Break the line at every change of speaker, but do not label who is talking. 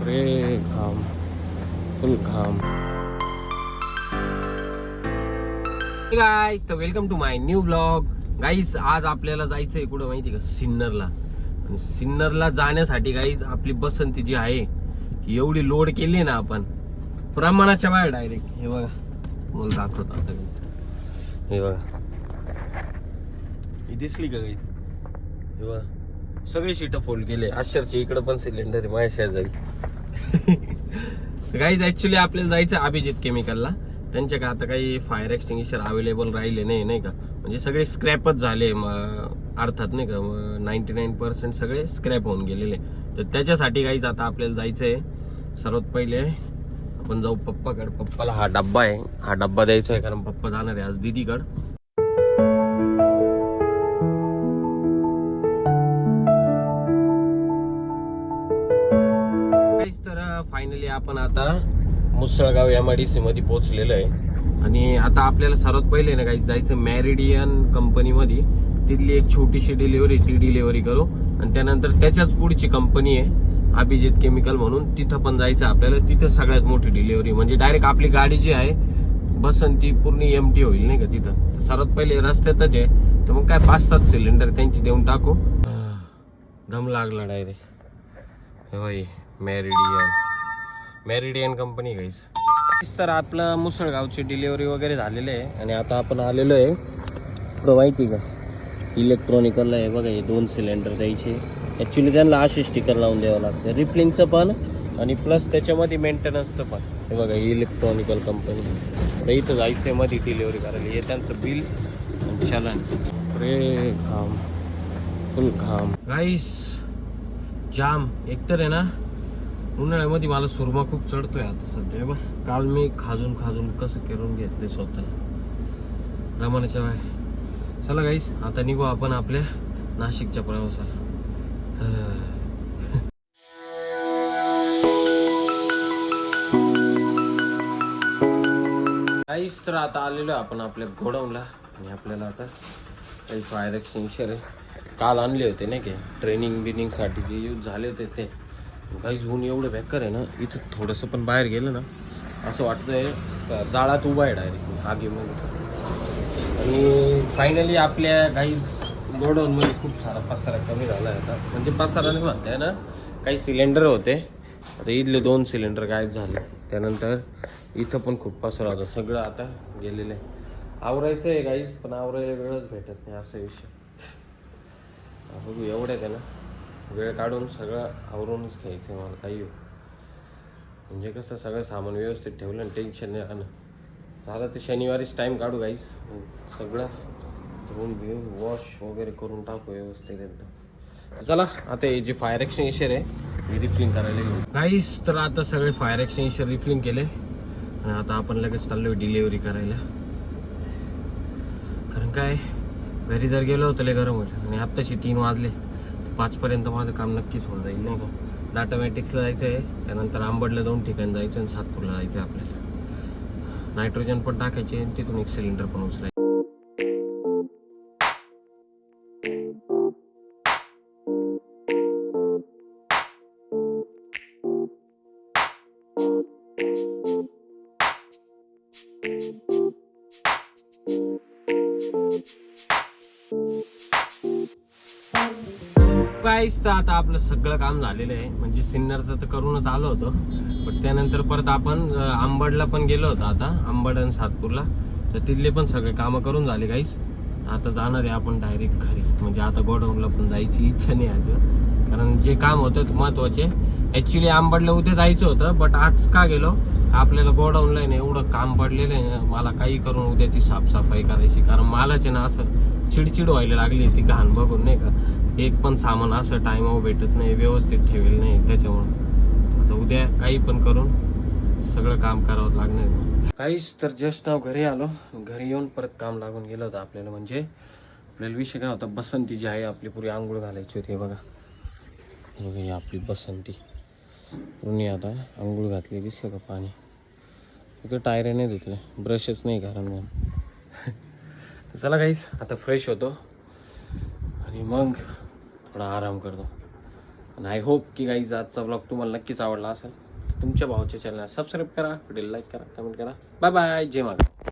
अरे घाम, फुल घाम. गाईज तर welcome to my new blog. Guys आज आपल्याला जायचंय कुठं माहिती का, सिन्नरला. आणि सिन्नरला जाण्यासाठी गाईज आपली बसंती जी आहे ती एवढी लोड केली ना आपण, प्रमाणाच्या बाहेर डायरेक्ट. हे बघा, मला दाखवतो आता गाईज. हे बघा, ही दिसली का गाईज? हे बघा, सगळी शीट फोल्ड केले. अक्षरशः इकडं पण सिलेंडर आहे माझ्या शेजारी. गाईज ऍक्च्युली आपल्याला जायचं अभिजित केमिकलला. त्यांच्या का आता काही फायर एक्सटिंग्विशर अवेलेबल राहिले नाही का, म्हणजे सगळे स्क्रॅपच झाले अर्थात नाही का, 99% सगळे स्क्रॅप होऊन गेलेले. तर त्याच्यासाठी गाईज आता आपल्याला जायचंय. सर्वात पहिले आपण जाऊ पप्पाकडे. पप्पाला हा डब्बा आहे, हा डब्बा द्यायचा आहे, कारण पप्पा जाणार आहे आज दीदीकडे. तर फायनली आपण आता मुसळगाव MIDC मध्ये पोहोचलेलो आहे. आणि आता आपल्याला सर्वात पहिले ना काही जायचं मॅरिडियन कंपनीमध्ये. तिथली एक छोटीशी डिलिव्हरी, ती डिलिव्हरी करू. आणि त्यानंतर त्याच्याच पुढची कंपनी आहे अभिजित केमिकल म्हणून, तिथं पण जायचं आपल्याला. तिथं सगळ्यात मोठी डिलिव्हरी, म्हणजे डायरेक्ट आपली गाडी जी आहे बसंती पूर्ण एमटी होईल नाही का तिथं. तर सर्वात पहिले रस्त्यातच आहे, तर मग काय 5-7 सिलेंडर त्यांची देऊन टाकू. दम लागला डायरेक्ट. होय, मॅरिडियन कंपनी गाईस. तर आपलं मुसळगावची डिलिव्हरी वगैरे झालेली आहे. आणि आता आपण आलेलो आहे पुढं माहिती का, इलेक्ट्रॉनिकलला आहे बघा. हे 2 सिलेंडर द्यायचे. ॲक्च्युली त्यांना असे स्टिकर लावून द्यावं लागतं, रिफिलिंगचं पण आणि प्लस त्याच्यामध्ये मेंटेनन्सचं पण. हे बघा, इलेक्ट्रॉनिकल कंपनी. तर इथं जायचं आहे मध्ये डिलिव्हरी करायला. हे त्यांचं बिल आणि चलन. अरे घाम, फुल घाम गाईस, जाम. एकतर आहे ना, उन्हाळ्यामध्ये मला सुरमा खूप चढतोय आता सध्या. बघ, काल मी खाजून कसं करून घेतले स्वतःला रमणाच्या बाहेर. चला गाईस, आता निघू आपण आपल्या नाशिकच्या प्रवासाला. गाईस तर आता आलेलो आपण आपल्या गोडाऊनला. आणि आपल्याला आता काही फायर एक्सटिंग्विशर काल आणले होते नाही का, ट्रेनिंग साठी जे यूज झाले होते ते. काही ऊन एवढं बेकार आहे ना, इथं थोडंसं पण बाहेर गेलं ना असं वाटतंय जाळात उभा आहे डायरेक्ट आगीमध्ये. आणि फायनली आपल्या गाईज गोडाऊनमध्ये खूप सारा पसारा कमी झाला आहे आता. म्हणजे पसारा नाही म्हणताय ना, काही सिलेंडर होते, आता इथले 2 सिलेंडर गायब झाले. त्यानंतर इथं पण खूप पसारा होता, सगळं आता गेलेलं आहे. आवरायचं आहे गाईज, पण आवरायला वेळच भेटत नाही, असा विषय. बघू, एवढ्यात आहे ना, वेळ काढून सगळं आवरूनच घ्यायचं आहे मला. काही हो, म्हणजे कसं सगळं सामान व्यवस्थित ठेवलं आणि टेन्शन नाही राहणं. झालं तर शनिवारीच टाईम काढू गाईस, सगळं धुवून घेऊन वॉश वगैरे करून टाकू व्यवस्थित एकदम. चला आता हे जे फायर एक्सटिंग्विशर आहे हे रिफिलिंग करायला घेऊ गाईस. तर आता सगळे फायर एक्सटिंग्विशर रिफिलिंग केले आणि आता आपण लगेच चाललो डिलिव्हरी करायला. कारण काय, घरी जर गेलो होतं लय गरम होईल. आणि आत्ताशी 3 वाजले, 5पर्यंत माझं काम नक्कीच होऊन जाईल नाही का. डाटा मॅट्रिक्सला जायचं आहे, त्यानंतर आंबडला 2 ठिकाणी जायचं आणि सातपूरला जायचं आहे आपल्याला. नायट्रोजन पण टाकायचे आणि तिथून एक सिलेंडर पण उचलायचं. गाईस तर आता आपलं सगळं काम झालेलं आहे. म्हणजे सिन्नरचं तर करूनच आलो होतो, पण त्यानंतर परत आपण आंबडला पण गेलो होतो. आता आंबड आणि सातपूरला, तर तिथले पण सगळे कामं करून झाले गाईस. आता जाणार आहे आपण डायरेक्ट घरी. म्हणजे आता गोडाऊनला पण जायची इच्छा नाही आज, कारण जे काम होतं महत्वाचे. ॲक्च्युली आंबडला उद्या जायचं होतं, बट आज का गेलो, आपल्याला गोडाऊनला आहे ना एवढं काम पडलेलं आहे ना, मला काही करून उद्या ती साफसफाई करायची. कारण मलाच आहे ना असं चिडचिड व्हायला लागली ती घाण बघून नाही का. एक पण सामान असं टाइमावर भेटत नाही, व्यवस्थित ठेवेल नाही, त्याच्यामुळं आता उद्या काही पण करून सगळं काम करावं लागणार. काहीच तर जस्ट नाव घरी आलो. घरी येऊन परत काम लागून गेलं होतं आपल्याला. म्हणजे आपल्याला विषय काय होता, बसंती जी आहे आपली पुरी आंघोळ घालायची होती. बघा ही आपली बसंती पूर्ण आता आंघोळ घातली. दिसलं का पाणी? इकडे टायर नाही धुतले, ब्रशच नाही कारण मग. चला गाईस, आता फ्रेश होतो आणि मग थोडा आराम करतो. आणि आय होप की गाईज आजचा ब्लॉग तुम्हाला नक्कीच आवडला असेल. तुमच्या भावाच्या चॅनलला सबस्क्राईब करा, व्हिडिओला लाईक करा, कमेंट करा. बाय बाय, जय माता.